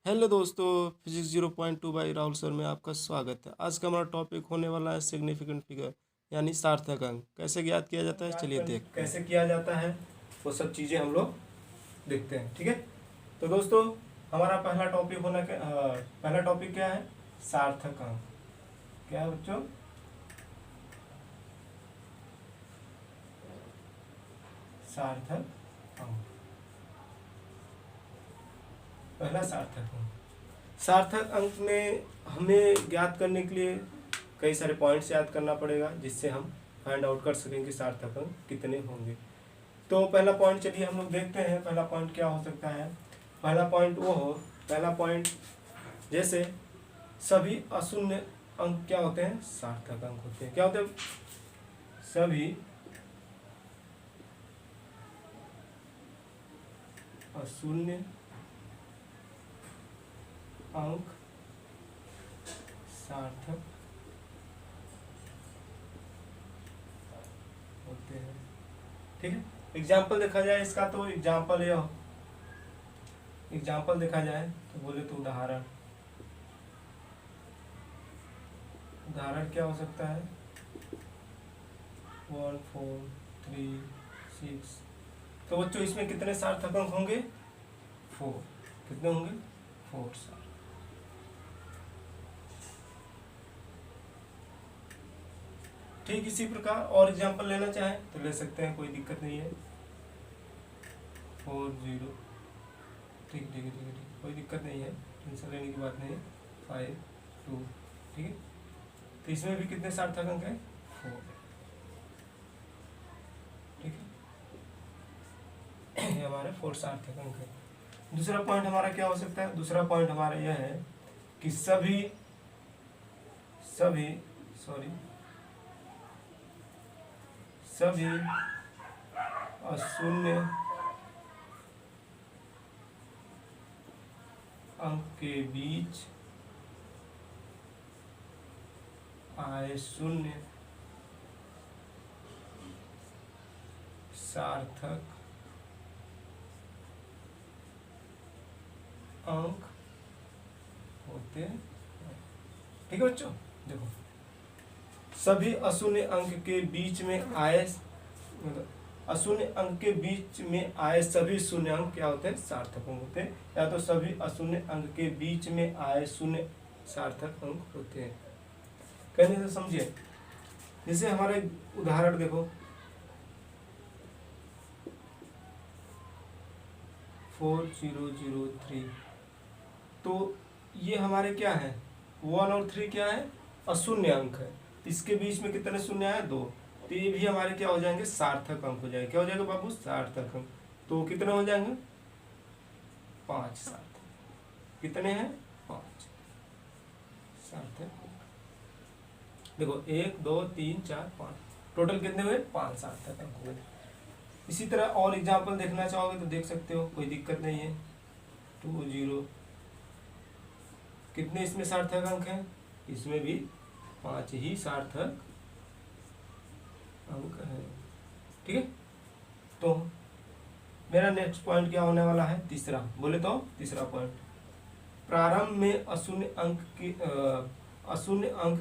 Hello दोस्तों, physics 0.2 by Rahul sir में आपका स्वागत है। आज का हमारा टॉपिक होने वाला है सिग्निफिकेंट फिगर यानी सार्थक अंक। कैसे ज्ञात किया जाता है, चलिए देखते हैं। कैसे किया जाता है वो सब चीज़ें हम लोग देखते हैं, ठीक है। तो दोस्तों हमारा पहला टॉपिक क्या है? सार्थक अंक। क्या है बच्चों? सार्थक अंक। पहला सार्थक अंक। सार्थक अंक में हमें ज्ञात करने के लिए कई सारे पॉइंट्स याद करना पड़ेगा, जिससे हम फाइंड आउट कर सकें कि सार्थक अंक कितने होंगे। तो पहला पॉइंट चलिए हम लोग देखते हैं। पहला पॉइंट क्या हो सकता है? पहला पॉइंट जैसे सभी अशून्य अंक क्या होते हैं? सार्थक अंक होते हैं। क्या होते हैं? सभी अशून्य अंक सार्थक होते हैं, ठीक है। एग्जाम्पल देखा जाए इसका, तो एग्जाम्पल देखा जाए तो बोले तो उदाहरण क्या हो सकता है? 1 4 3 6। तो बच्चों इसमें कितने सार्थक अंक होंगे? 4। कितने होंगे? 4 सार्थक। ठीक इसी प्रकार और एग्जाम्पल लेना चाहें तो ले सकते हैं, कोई दिक्कत नहीं है। 4 0। ठीक, कोई दिक्कत नहीं है, टेंशन लेने की बात नहीं है। 5 2। ठीक है। तो इसमें भी कितने सार्थक अंक है? 4। ठीक है, ये हमारे 4 सार्थक अंक है। दूसरा पॉइंट हमारा क्या हो सकता है? दूसरा पॉइंट हमारा यह है कि सभी अशून्य अंक के बीच आए शून्य सार्थक अंक होते हैं। ठीक है बच्चों, देखो सभी अशून्य अंक के बीच में आए, अशून्य अंक के बीच में आए सभी शून्य अंक क्या होते हैं? सार्थक अंक होते हैं। या तो सभी अशून्य अंक के बीच में आए शून्य सार्थक अंक होते हैं। कहने से समझिए, जैसे हमारे उदाहरण देखो, 4 0 0 3। तो ये हमारे क्या है? 1 और 3 क्या है? अशून्य अंक है। इसके बीच में कितने शून्य आए? 2। तो ये भी हमारे क्या हो जाएंगे? सार्थक अंक हो जाएंगे। क्या हो जाएगा बाबू? सार्थक अंक। तो कितने हो जाएंगे? 5 सार्थक। कितने हैं? 5 सार्थक। देखो 1 2 3 4 5, टोटल कितने हुए? 5 सार्थक अंक हुए। इसी तरह और एग्जाम्पल देखना चाहोगे तो देख सकते हो, कोई दिक्कत नहीं है। 2 0। कितने इसमें सार्थक अंक हैं? इसमें भी 5 ही सार्थक अंक है। ठीक है। तो मेरा नेक्स्ट पॉइंट क्या होने वाला है? तीसरा। बोले तो तीसरा पॉइंट, प्रारंभ में अशून्य अंक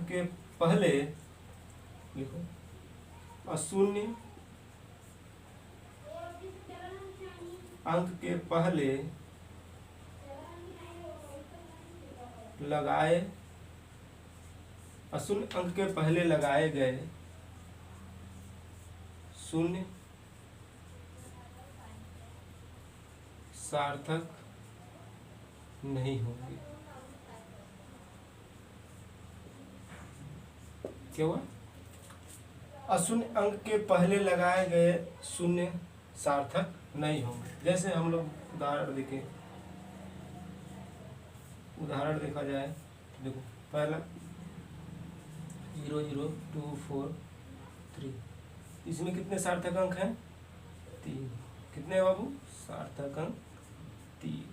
के पहले, लिखो अशून्य अंक के पहले लगाए गए शून्य सार्थक नहीं होंगे। क्या हुआ? अशून्य अंक के पहले लगाए गए शून्य सार्थक नहीं होंगे। जैसे हम लोग उदाहरण देखा जाए तो देखो, पहला 0 0 2 4 3। इसमें कितने सार्थक अंक हैं? 3। कितने हैं बाबू? सार्थक अंक 3।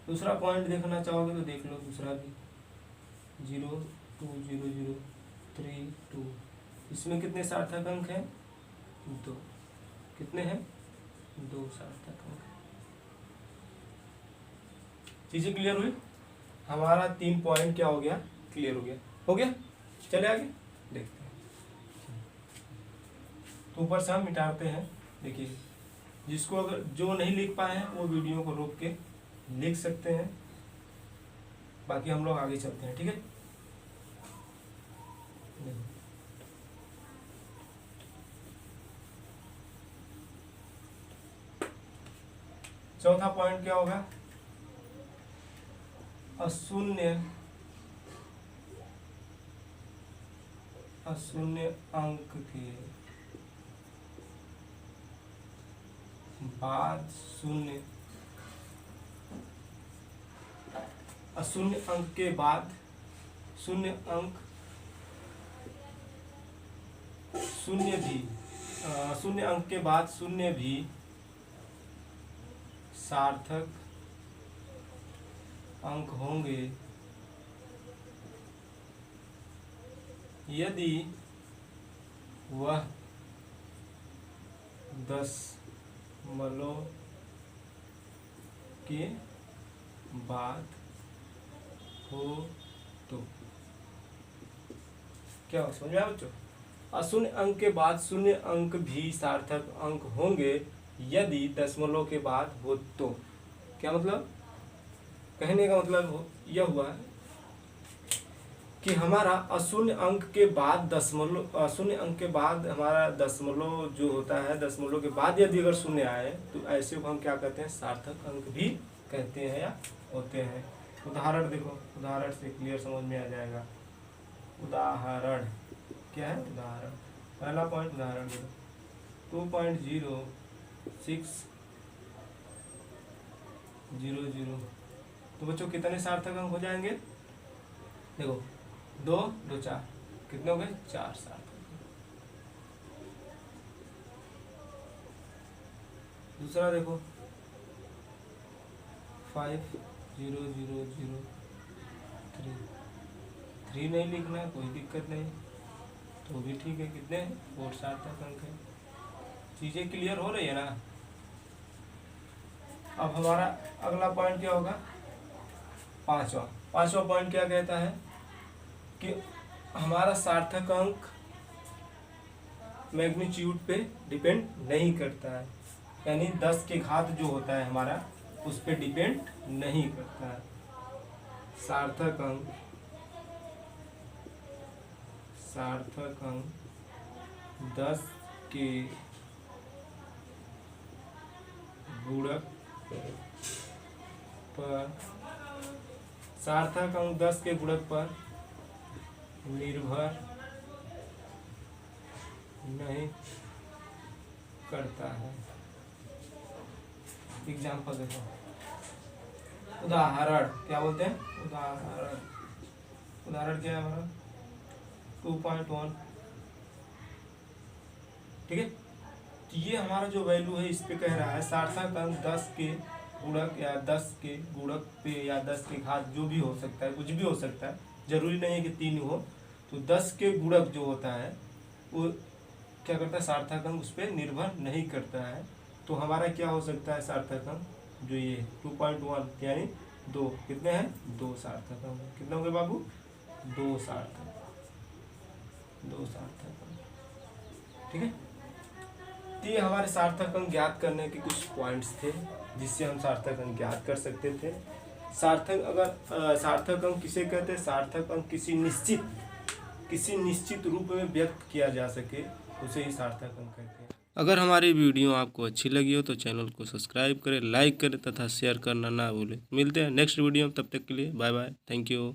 दूसरा पॉइंट देखना चाहोगे तो देख लो, दूसरा भी 0 2 0 0 3 2। इसमें कितने सार्थक अंक हैं? 2। कितने हैं? 2 सार्थक अंक। चीज़ें क्लियर हुई? हमारा 3 पॉइंट क्या हो गया, क्लियर हो गया। हो गया, चले आगे देखते हैं। तो ऊपर से हम मिटाते हैं। देखिए, जिसको अगर जो नहीं लिख पाए हैं वो वीडियो को रोक के लिख सकते हैं, बाकी हम लोग आगे चलते हैं। ठीक है, चौथा पॉइंट क्या होगा, अशून्य अंक के बाद शून्य, अशून्य अंक के बाद शून्य अंक, शून्य भी शून्य अंक के बाद शून्य भी सार्थक अंक होंगे यदि वह दशमलव के बाद हो तो। क्या समझ में आया बच्चों? अशून्य अंक के बाद शून्य अंक भी सार्थक अंक होंगे यदि दशमलव के बाद हो तो। क्या मतलब? कहने का मतलब यह हुआ कि हमारा अशून्य अंक के बाद दशमलव, अशून्य अंक के बाद हमारा दशमलव जो होता है, दशमलव के बाद यदि अगर शून्य आए तो ऐसे को हम क्या कहते हैं, सार्थक अंक भी कहते हैं या होते हैं। उदाहरण देखो, उदाहरण से क्लियर समझ में आ जाएगा। उदाहरण क्या है? उदाहरण, पहला पॉइंट उदाहरण देखो, 2.0600। तो बच्चों कितने सार्थक अंक हो जाएंगे? देखो, 2 2 4, कितने हो गए? 4 सार्थक। दूसरा देखो, 50003। 3 नहीं लिखना है, कोई दिक्कत नहीं, तो भी ठीक है। कितने हैं? 4 सार्थक अंक है। चीज़ें क्लियर हो रही है ना? अब हमारा अगला पॉइंट क्या होगा? पांचवा पॉइंट क्या कहता है कि हमारा सार्थक अंक मैग्नीट्यूड पे डिपेंड नहीं करता है, यानी 10 के घात जो होता है हमारा उस पे डिपेंड नहीं करता है। सार्थक अंक 10 के गुणक पर, सार्थक अंक 10 के गुणक पर निर्भर नहीं करता है। एग्जाम्पल देखो, उदाहरण क्या बोलते हैं? उदाहरण क्या है हमारा? 2.1। ठीक है, तो ये हमारा जो वैल्यू है इस पे कह रहा है सार्थक अंक 10 के गुणक या 10 के गुणक पे या 10 के घात जो भी हो सकता है, कुछ भी हो सकता है, जरूरी नहीं है कि 3 हो। तो 10 के गुणक जो होता है वो क्या करता है, सार्थक अंक उस पर निर्भर नहीं करता है। तो हमारा क्या हो सकता है सार्थक अंक, जो ये 2.1 यानी 2, कितने हैं? 2 सार्थक अंक। कितने होंगे बाबू? 2 सार्थक अंक। ठीक है, तो ये हमारे सार्थक अंक ज्ञात करने के कुछ पॉइंट्स थे जिससे हम सार्थक अंक ज्ञात कर सकते थे। सार्थक अंक किसे कहते हैं? सार्थक अंक किसी निश्चित रूप में व्यक्त किया जा सके उसे ही सार्थक अंक कहते हैं। अगर हमारी वीडियो आपको अच्छी लगी हो तो चैनल को सब्सक्राइब करें, लाइक करें तथा शेयर करना ना भूलें। मिलते हैं नेक्स्ट वीडियो में, तब तक के लिए बाय बाय, थैंक यू।